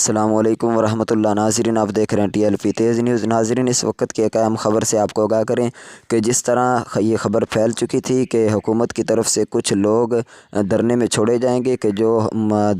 السلام علیکم ورحمۃ اللہ۔ ناظرین، آپ دیکھ رہے ہیں TLP تیز نیوز۔ ناظرین، اس وقت کی ایک اہم خبر سے آپ کو آگاہ کریں کہ جس طرح یہ خبر پھیل چکی تھی کہ حکومت کی طرف سے کچھ لوگ دھرنے میں چھوڑے جائیں گے کہ جو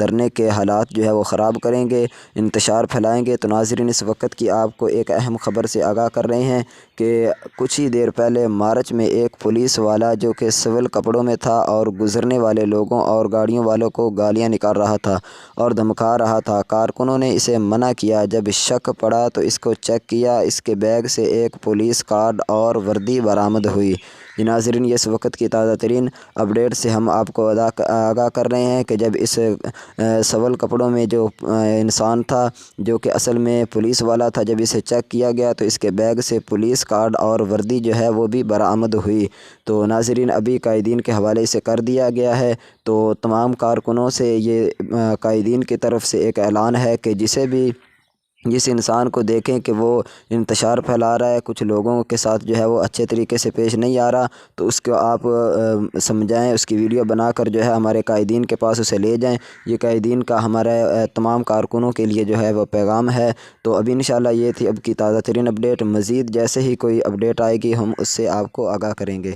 دھرنے کے حالات جو ہے وہ خراب کریں گے، انتشار پھیلائیں گے، تو ناظرین اس وقت کی آپ کو ایک اہم خبر سے آگاہ کر رہے ہیں کہ کچھ ہی دیر پہلے مارچ میں ایک پولیس والا جو کہ سول کپڑوں میں تھا اور گزرنے والے لوگوں اور گاڑیوں والوں کو گالیاں نکال رہا تھا اور دھمکا رہا تھا۔ کارکنوں نے اسے منع کیا۔ جب شک پڑا تو اس کو چیک کیا، اس کے بیگ سے ایک پولیس کارڈ اور وردی برآمد ہوئی۔ ناظرین، یہ اس وقت کی تازہ ترین اپڈیٹ سے ہم آپ کو آگاہ کر رہے ہیں کہ جب اس سول کپڑوں میں جو انسان تھا جو کہ اصل میں پولیس والا تھا، جب اسے چیک کیا گیا تو اس کے بیگ سے پولیس کارڈ اور وردی جو ہے وہ بھی برآمد ہوئی۔ تو ناظرین، ابھی قائدین کے حوالے سے کر دیا گیا ہے۔ تو تمام کارکنوں سے یہ قائدین کی طرف سے ایک اعلان ہے کہ جس انسان کو دیکھیں کہ وہ انتشار پھیلا رہا ہے، کچھ لوگوں کے ساتھ جو ہے وہ اچھے طریقے سے پیش نہیں آ رہا، تو اس کو آپ سمجھائیں، اس کی ویڈیو بنا کر جو ہے ہمارے قائدین کے پاس اسے لے جائیں۔ یہ قائدین کا ہمارے تمام کارکنوں کے لیے جو ہے وہ پیغام ہے۔ تو ابھی انشاءاللہ یہ تھی اب کی تازہ ترین اپڈیٹ۔ مزید جیسے ہی کوئی اپڈیٹ آئے گی ہم اس سے آپ کو آگاہ کریں گے۔